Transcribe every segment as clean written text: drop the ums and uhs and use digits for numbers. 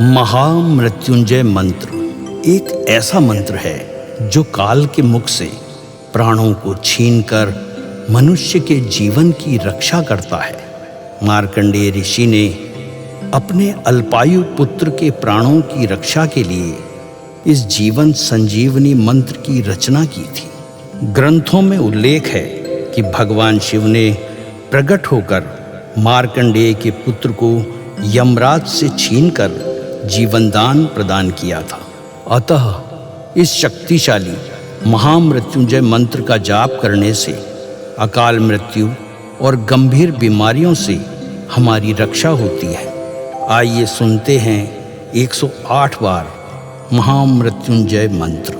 महामृत्युंजय मंत्र एक ऐसा मंत्र है जो काल के मुख से प्राणों को छीनकर मनुष्य के जीवन की रक्षा करता है। मार्कंडेय ऋषि ने अपने अल्पायु पुत्र के प्राणों की रक्षा के लिए इस जीवन संजीवनी मंत्र की रचना की थी। ग्रंथों में उल्लेख है कि भगवान शिव ने प्रकट होकर मार्कंडेय के पुत्र को यमराज से छीनकर जीवनदान प्रदान किया था। अतः इस शक्तिशाली महामृत्युंजय मंत्र का जाप करने से अकाल मृत्यु और गंभीर बीमारियों से हमारी रक्षा होती है। आइए सुनते हैं 108 बार महामृत्युंजय मंत्र।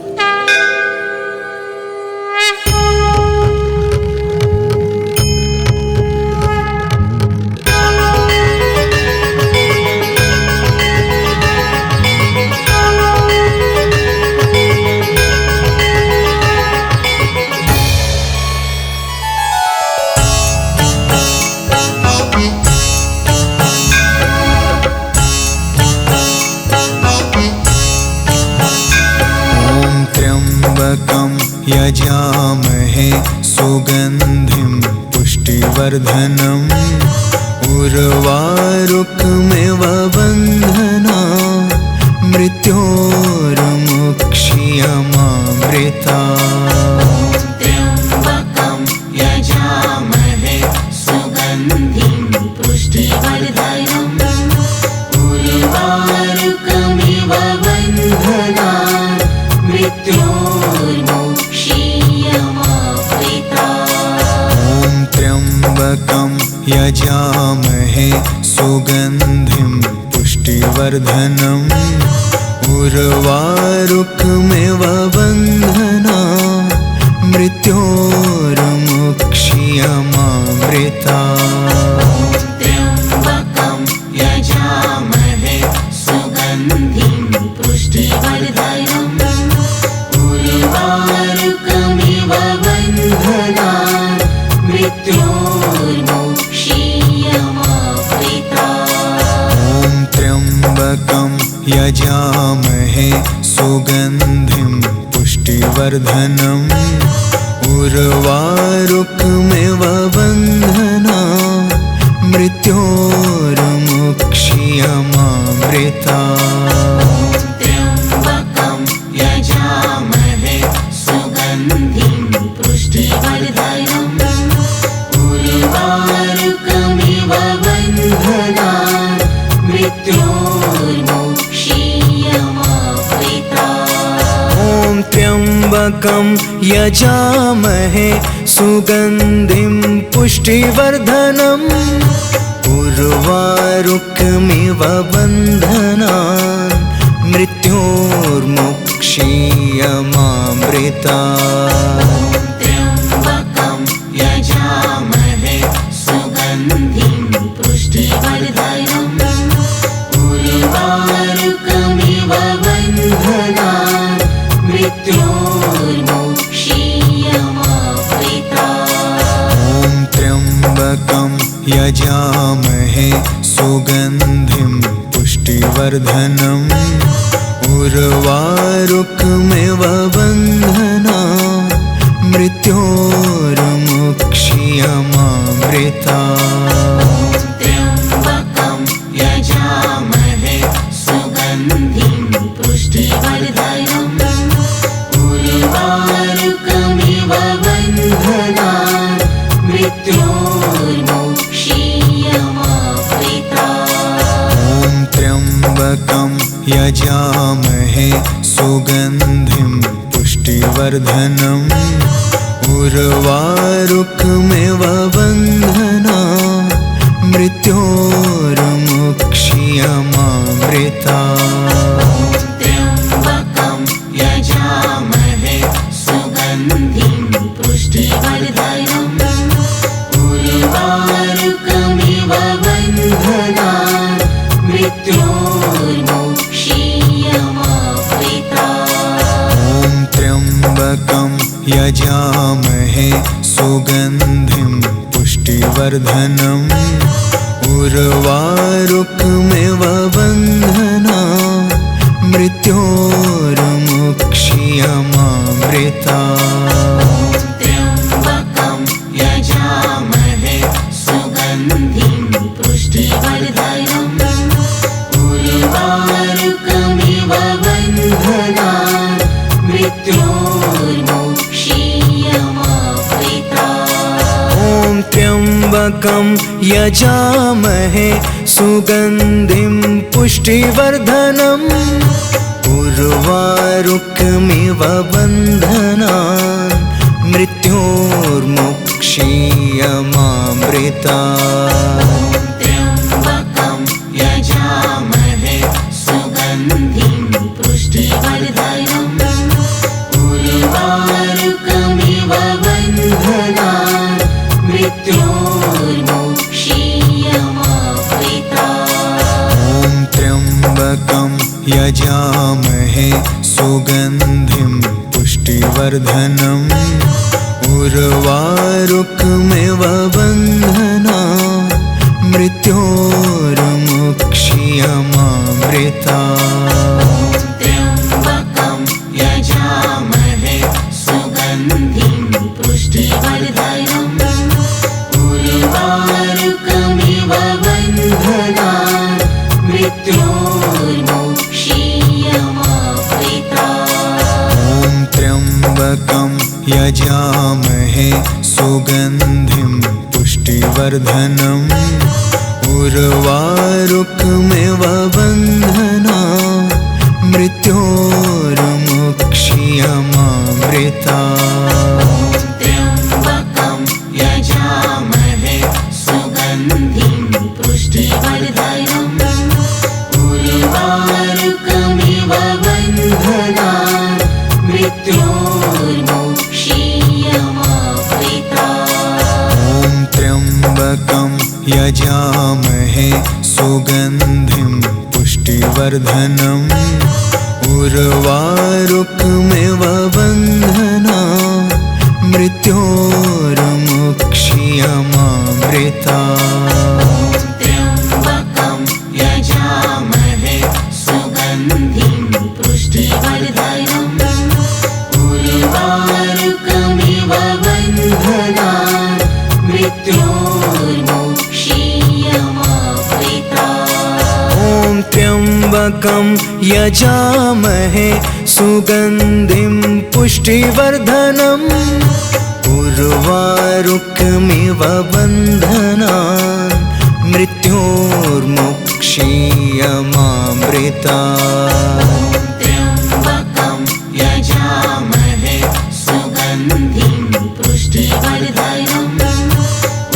यजामहे सुगंधिं पुष्टिवर्धनम् उर्वारुकमिव बन्धना मृत्योर्मुक्षीयमामृता। त्र्यम्बकं यजामहे सुगन्धिं पुष्टिवर्धनम् उर्वारुकमिव बन्धना त्र्यम्बकं यजामहे सुगन्धिं पुष्टिवर्धनम् उर्वारुकमिव बन्धना मृत्योर्मुक्षीयमामृता। त्र्यम्बकं यजामहे सुगन्धिं पुष्टिवर्धनम् उर्वारुकमिव बन्धना मृत्योर्मुक्षीयमामृता। त्र्यम्बकं यजामहे सुगन्धिं पुष्टिवर्धनम् उर्वारुकमिव बन्धना मृत्योर्मुक्षीयमामृता। त्र्यम्बकं यजामहे सुगन्धिं पुष्टिवर्धनम् उर्वारुकमिव बन्धना मृत्योर्मुक्षीयमामृता। त्र्यम्बकं यजामहे सुगन्धिं पुष्टिवर्धनम् उर्वारुकमिव बन्धना मृत्योर्मुक्षीयमामृता। त्र्यम्बकं यजामहे सुगन्धिं पुष्टिवर्धनम् उर्वारुकमिव बन्धना मृत्योर्मुक्षीयमामृता। त्र्यम्बकं यजामहे सुगन्धिं पुष्टिवर्धनम् उर्वारुकमिव बन्धना मृत्योर्मुक्षीयमामृता। त्र्यम्बकं यजामहे सुगन्धिं पुष्टिवर्धनम् उर्वारुकमिव बन्धना मृत्योर्मुक्षीयमामृता। त्र्यम्बकं यजामहे सुगन्धिं पुष्टिवर्धनम् उर्वारुकमिव बन्धना मृत्योर्मुक्षीयमामृता। त्र्यम्बकं यजामहे सुगन्धिं पुष्टिवर्धनम् उर्वारुकमिव बन्धना मृत्योर्मुक्षीयमामृता। त्र्यम्बकं यजामहे सुगन्धिं पुष्टिवर्धनम् उर्वारुकमिव बन्धना मृत्योर्मुक्षीयमामृता त्र्यम्बकं यजामहे सुगन्धिं पुष्टिवर्धनम् उर्वारुकमिव बन्धनान् मृत्योर्मुक्षीयमामृता ॐ त्र्यम्बकं यजामहे सुगन्धिं पुष्टिवर्धनम् उर्वारुकमिव बन्धनान् मृत्योर्मुक्षीयमामृता त्र्यम्बकं यजामहे सुगन्धिं पुष्टिवर्धनम् उर्वारुकमिव बन्धनान् मृत्योर्मुक्षीयमामृता ॐ त्र्यम्बकं यजामहे सुगन्धिं पुष्टिवर्धनम् उर्वारुकमिव बन्धनान् मृत्योर्मुक्षीयमामृता त्र्यम्बकं यजामहे सुगन्धिं पुष्टिवर्धनम् उर्वारुकमिव बन्धनान् मृत्योर्मुक्षीयमामृता ॐ त्र्यम्बकं यजामहे सुगन्धिं पुष्टिवर्धनम् उर्वारुकमिव बन्धनान् मृत्योर्मुक्षीयमामृता त्र्यम्बकं यजामहे सुगन्धिं पुष्टिवर्धनम् उर्वारुकमिव बन्धनान् मृत्योर्मुक्षीयमामृता ॐ त्र्यम्बकं यजामहे सुगन्धिं पुष्टिवर्धनम् उर्वारुकमिव बन्धनान् मृत्योर्मुक्षीयमामृता त्र्यम्बकं यजामहे सुगन्धिं पुष्टिवर्धनम् उर्वारुकमिव बन्धनान् मृत्योर्मुक्षीयमामृता ॐ त्र्यम्बकं यजामहे सुगन्धिं पुष्टिवर्धनम् उर्वारुकमिव बन्धनान् मृत्योर्मुक्षीयमामृता त्र्यम्बकं यजामहे सुगन्धिं पुष्टिवर्धनम्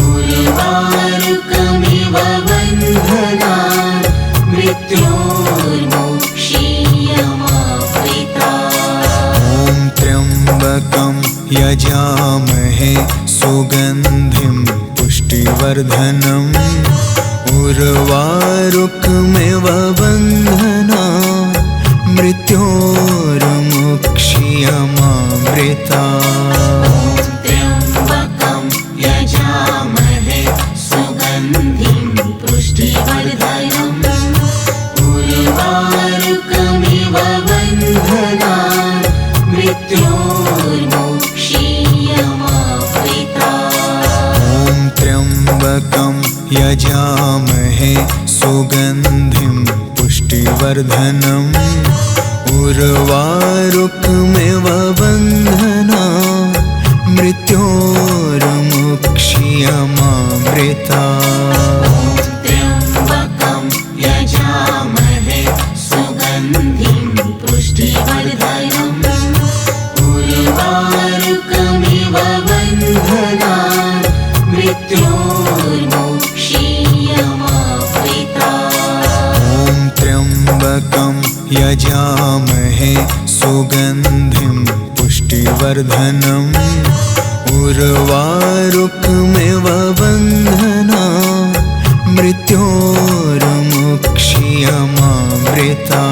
उर्वारुकमिव बन्धनान् मृत्योर्मुक्षीयमामृता ॐ त्र्यम्बकं यजामहे सुगन्धिं पुष्टिवर्धनम् उर्वारुकमिव बन्धनान् मृत्योर्मुक्षीयमामृता त्र्यम्बकं यजामहे सुगन्धिं पुष्टिवर्धनम् उर्वारुकमिव बन्धनान् मृत्योर्मुक्षीयमामृता ॐ त्र्यम्बकं यजामहे सुगन्धिं पुष्टिवर्धनम् उर्वारुकमिव बन्धनान् मृत्योर्मुक्षीयमामृता त्र्यम्बकं यजामहे सुगन्धिं पुष्टिवर्धनम् उर्वारुकमिव बन्धनान् मृत्योर्मुक्षीयमामृता ॐ त्र्यम्बकं यजामहे सुगन्धिं पुष्टिवर्धनम् उर्वारुकमिव बन्धनान् मृत्योर्मुक्षीयमामृता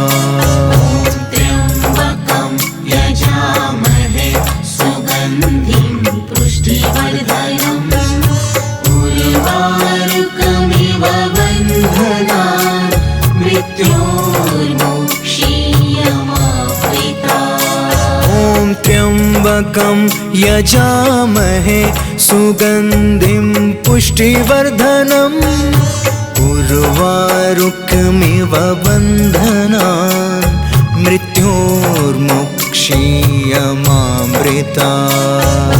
त्र्यम्बकं यजामहे सुगन्धिं पुष्टिवर्धनम् उर्वारुकमिव त्र्यम्बकं यजामहे सुगन्धिं पुष्टिवर्धनम् उर्वारुकमिव बन्धनान् मृत्योर्मुक्षीयमामृतात्।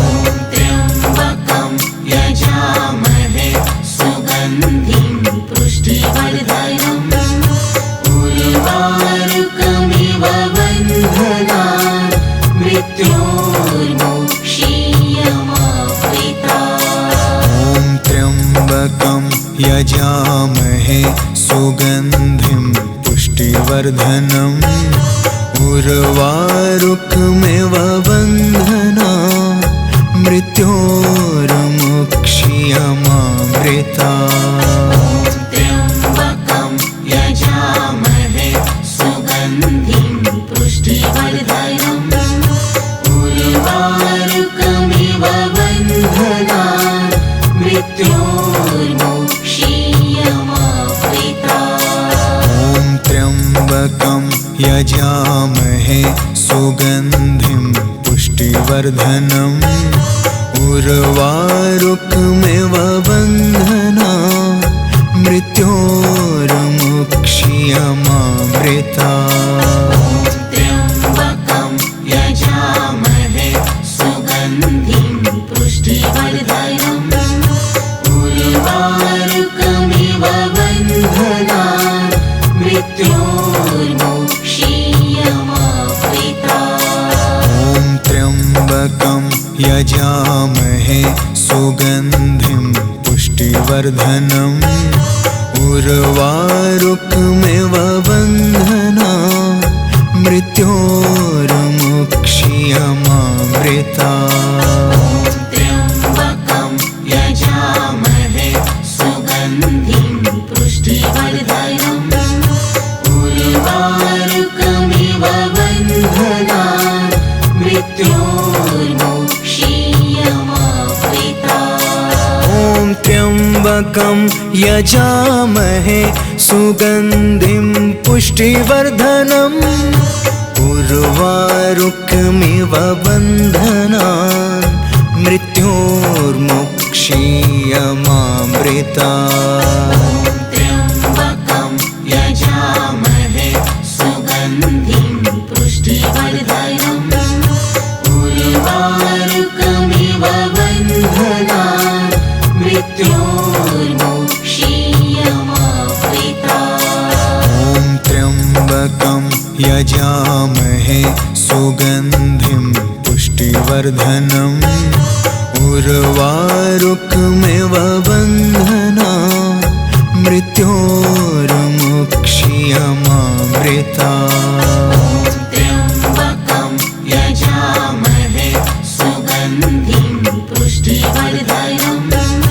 त्र्यम्बकं यजामहे सुगन्धिं पुष्टिवर्धनम् उर्वारुकमिव बन्धनान् मृत्योर्मुक्षीयमामृतात्। ॐ त्र्यम्बकं यजामहे सुगन्धिं पुष्टिवर्धनम् उर्वारुकमिव बन्धनान् मृत्योर्मुक्षीयमामृतात्। त्र्यम्बकं यजामहे सुगन्धिं पुष्टिवर्धनम् उर्वारुकमिव बन्धनान् मृत्योर्मुक्षीयमामृतात्। ॐ त्र्यम्बकं यजामहे सुगन्धिं पुष्टिवर्धनम् उर्वारुकमिव बन्धनान् मृत्योर्मुक्षीयमामृतात्। त्र्यम्बकं यजामहे सुगन्धिं पुष्टिवर्धनम् उर्वारुकमिव बन्धनान् मृत्योर्मुक्षीयमामृतात्। ॐ त्र्यम्बकं यजामहे सुगन्धिं पुष्टिवर्धनम् उर्वारुकमिव बन्धनान् मृत्योर्मुक्षीयमामृतात्। त्र्यम्बकं यजामहे सुगन्धिं पुष्टिवर्धनम् उर्वारुकमिव बन्धनान् मृत्योर्मुक्षीयमामृतात्। ॐ त्र्यम्बकं यजामहे सुगन्धिं पुष्टिवर्धनम् उर्वारुकमिव बन्धनान् मृत्योर्मुक्षीयमामृतात्। त्र्यम्बकं यजामहे सुगन्धिं पुष्टिवर्धनम् उर्वारुकमिव बन्धनान् मृत्योर्मुक्षीयमामृतात्। ॐ त्र्यम्बकं यजामहे सुगन्धिं पुष्टिवर्धनम् उर्वारुकमिव बन्धनान् मृत्योर्मुक्षीयमामृतात्। त्र्यम्बकं यजामहे सुगन्धिं पुष्टिवर्धनम्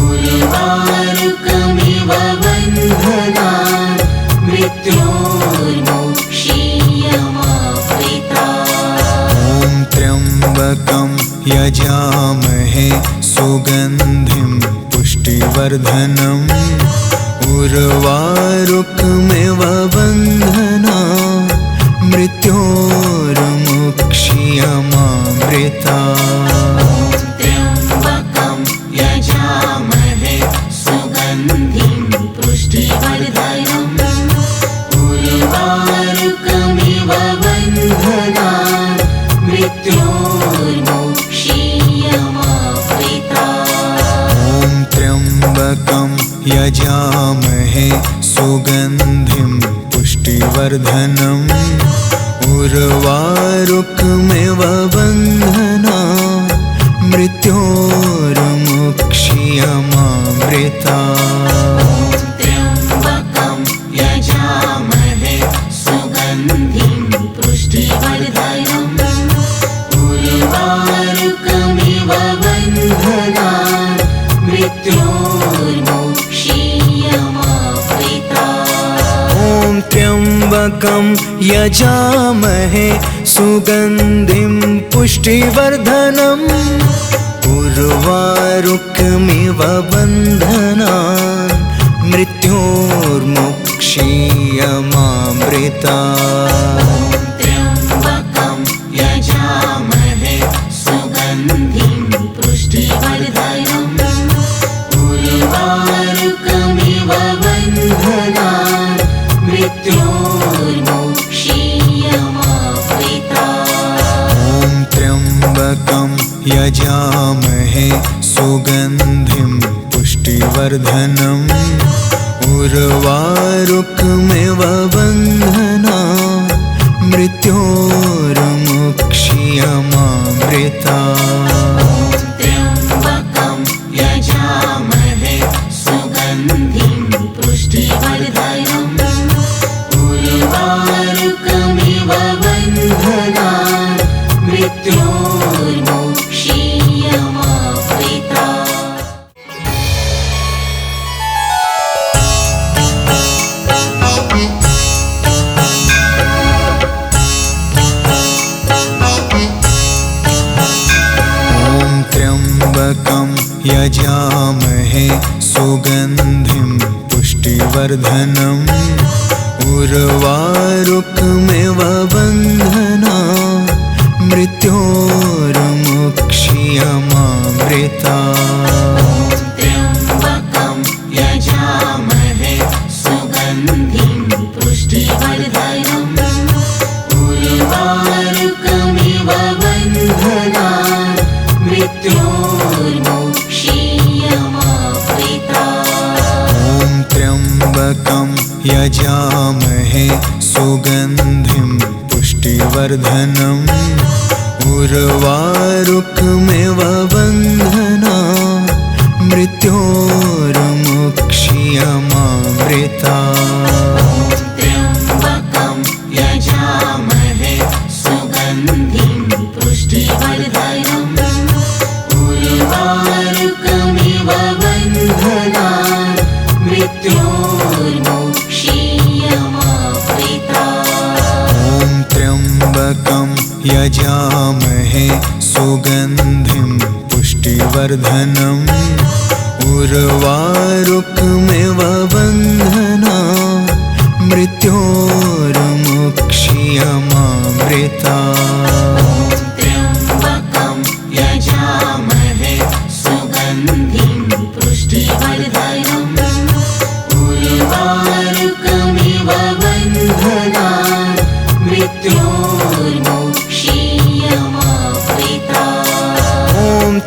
उर्वारुकमिव बन्धनान् मृत्योर्मुक्षीयमामृतात्। ॐ त्र्यम्बकं यजामहे सुगन्धिं पुष्टिवर्धनम् उर्वारुकमिव बन्धनान् मृत्योर्मुक्षीयमामृतात्। त्र्यम्बकं यजामहे सुगन्धिं पुष्टिवर्धनम् उर्वारुकमिव बन्धनान् मृत्योर्मुक्षीयमामृतात्। ॐ त्र्यम्बकं यजामहे सुगन्धिं पुष्टिवर्धनम् उर्वारुकमिव बन्धनान् मृत्योर्मुक्षीयमामृतात्। त्र्यम्बकं यजामहे सुगन्धिं पुष्टिवर्धनम् उर्वारुकमिव बन्धनान् मृत्योर्मुक्षीयमामृतात्। ॐ त्र्यम्बकं यजामहे सुगन्धिं पुष्टिवर्धनम् उर्वारुकमिव बन्धनान् मृत्योर्मुक्षीयमामृतात्। त्र्यम्बकं यजामहे यजामहे सुगन्धिं पुष्टिवर्धनम् उर्वारुकमिव बन्धनान् मृत्योर्मुक्षीयमामृता त्र्यम्बकं यजामहे सुगन्धिं पुष्टिवर्धनम् उर्वारुकमिव बन्धनान् मृत्योर्मुक्षीयमामृता। त्र्यम्बकं यजामहे सुगन्धिं पुष्टिवर्धनम् उर्वारुकमिव बन्धनान् मृत्योर्मुक्षीयमामृता त्र्यम्बकं यजामहे सुगन्धिं पुष्टिवर्धनम् उर्वारुकमिव बन्धनान् मृत्योर्मुक्षीयमामृता। त्र्यम्बकं यजामहे सुगन्धिं पुष्टिवर्धनम् उर्वारुकमिव बन्धनान् मृत्योर्मुक्षीयमामृता। त्र्यम्बकं यजामहे सुगन्धिं पुष्टिवर्धनम् उर्वारुकमिव बन्धनान् मृत्योर्मुक्षीयमामृता। त्र्यम्बकं यजामहे सुगन्धिं पुष्टिवर्धनम् उर्वारुकमिव बन्धनान् मृत्योर्मुक्षीयमामृता।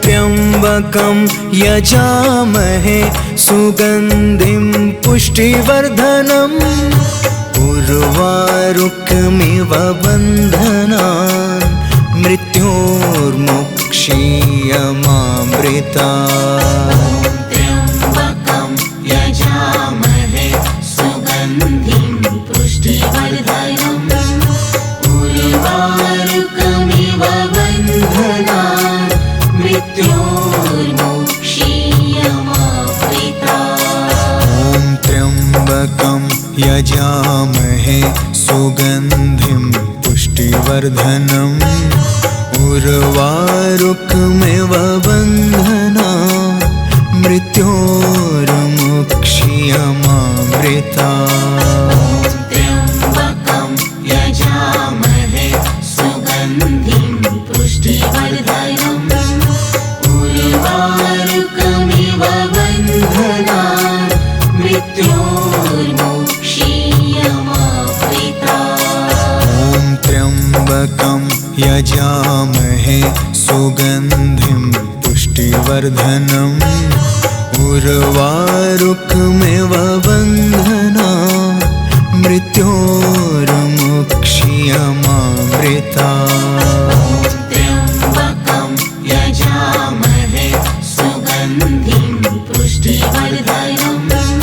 त्र्यम्बकं यजामहे सुगन्धिं पुष्टिवर्धनम् उर्वारुकमिव बन्धनान् मृत्योर्मुक्षीयमामृता। त्र्यम्बकं यजामहे सुगन्धिं पुष्टिवर्धनम् उर्वारुकमिव बन्धनान् मृत्योर्मुक्षीयमामृता। त्र्यम्बकं यजामहे सुगन्धिं पुष्टिवर्धनम् उर्वारुकमिव बन्धनान् मृत्योर्मुक्षीयमामृता। त्र्यम्बकं यजामहे सुगन्धिं पुष्टिवर्धनम् उर्वारुकमिव बन्धनान् मृत्योर्मुक्षीयमामृता। त्र्यम्बकं यजामहे सुगन्धिं पुष्टिवर्धनम् उर्वारुकमिव बन्धनान् मृत्योर्मुक्षीयमामृता। त्र्यम्बकं यजामहे सुगन्धिं पुष्टिवर्धनम् उर्वारुकमिव बन्धनान् मृत्योर्मुक्षीयमामृता। त्र्यम्बकं यजामहे सुगन्धिं पुष्टिवर्धनम्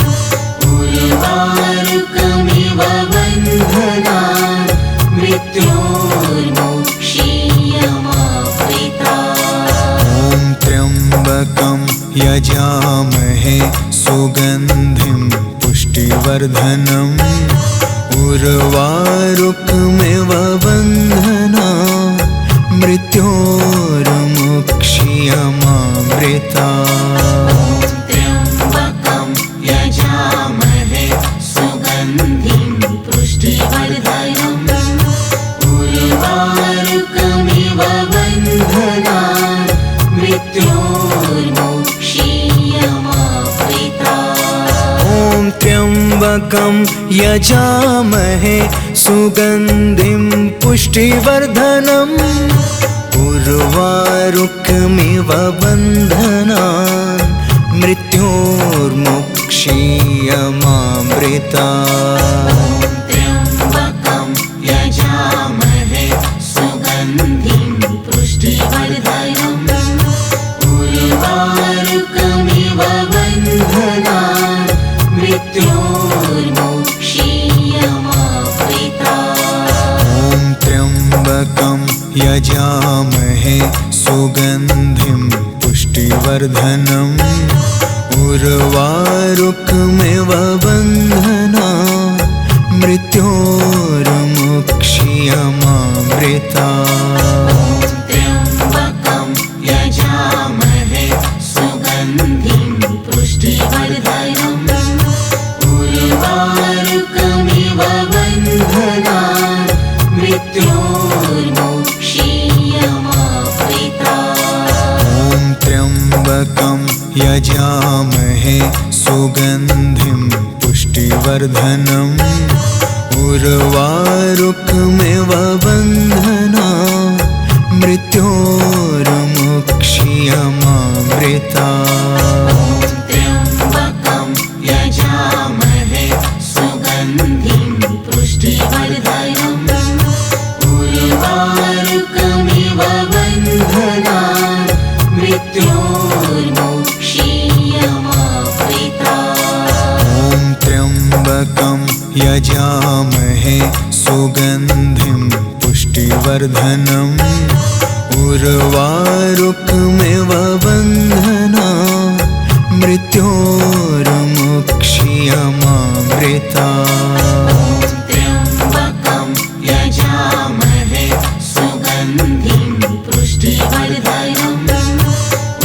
उर्वारुकमिव बन्धनान् मृत्योर्मुक्षीयमामृता। त्र्यम्बकं यजामहे सुगन्धिं पुष्टिवर्धनम् उर्वारुकमिव बन्धनान् मृत्योर्मुक्षीयमामृता। त्र्यम्बकं यजामहे सुगन्धिं पुष्टिवर्धनम् उर्वारुकमिव बन्धनान् मृत्योर्मुक्षीयमामृता। त्र्यम्बकं यजामहे सुगन्धिं पुष्टिवर्धनम् उर्वारुकमिव बन्धनान् मृत्योर्मुक्षीयमामृतात्। त्र्यम्बकं यजामहे सुगन्धिं पुष्टिवर्धनम् उर्वारुकमिव बन्धनान् मृत्योर्मुक्षीयमामृतात्। ॐ त्र्यम्बकं यजामहे सुगन्धिं पुष्टिवर्धनम् उर्वारुकमिव बन्धनान् मृत्योर्मुक्षीयमामृतात्। त्र्यम्बकं यजामहे सुगन्धिं पुष्टिवर्धनम् उर्वारुकमिव बन्धनान् मृत्योर्मुक्षीयमामृतात्। ॐ त्र्यम्बकं यजामहे सुगन्धिं पुष्टिवर्धनम् उर्वारुकमिव बन्धनान् मृत्योर्मुक्षीयमामृतात्। त्र्यम्बकं यजामहे सुगन्धिं पुष्टिवर्धनम् उर्वारुकमिव बन्धनान् मृत्योर्मुक्षीयमामृतात्। ॐ त्र्यम्बकं यजामहे सुगन्धिं पुष्टिवर्धनम् उर्वारुकमिव बन्धनान् मृत्योर्मुक्षीयमामृतात्। त्र्यम्बकं यजामहे सुगन्धिं पुष्टिवर्धनम्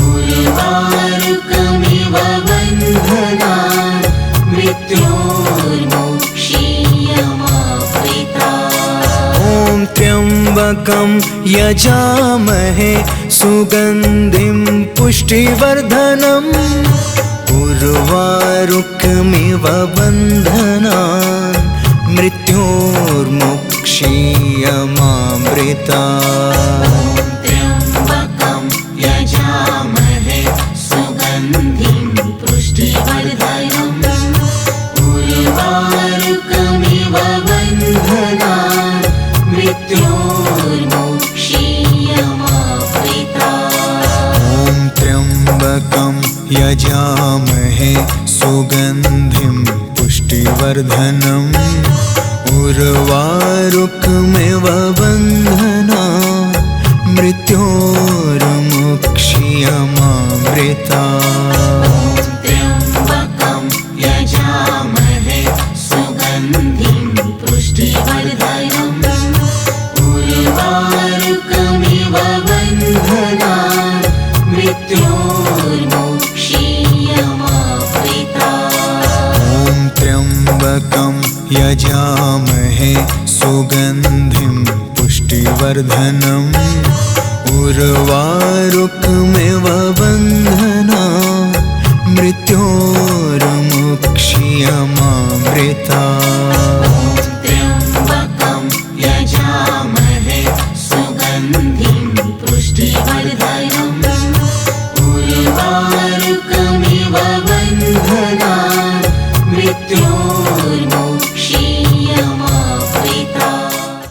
उर्वारुकमिव बन्धनान् मृत्योर्मुक्षीयमामृतात्। ॐ त्र्यम्बकं यजामहे सुगन्धिं पुष्टिवर्धनम् उर्वारुकमिव बन्धनान् मृत्योर्मुक्षीयमामृतात्। त्र्यम्बकं यजामहे सुगन्धिं पुष्टिवर्धनम् उर्वारुकमिव बन्धनान् मृत्योर्मुक्षीयमामृतात्। ॐ त्र्यम्बकं यजामहे सुगन्धिं पुष्टिवर्धनम् उर्वारुकमिव बन्धनान् मृत्योर्मुक्षीयमामृतात्। त्र्यम्बकं यजामहे सुगन्धिं पुष्टिवर्धनम् उर्वारुकमिव बन्धनान् मृत्योर्मुक्षीयमामृतात्। ॐ त्र्यम्बकं यजामहे सुगन्धिं पुष्टिवर्धनम् उर्वारुकमिव बन्धनान् मृत्योर्मुक्षीयमामृतात्। त्र्यम्बकं यजामहे सुगन्धिं पुष्टिवर्धनम् उर्वारुकमिव बन्धनान् मृत्योर्मुक्षीयमामृतात्।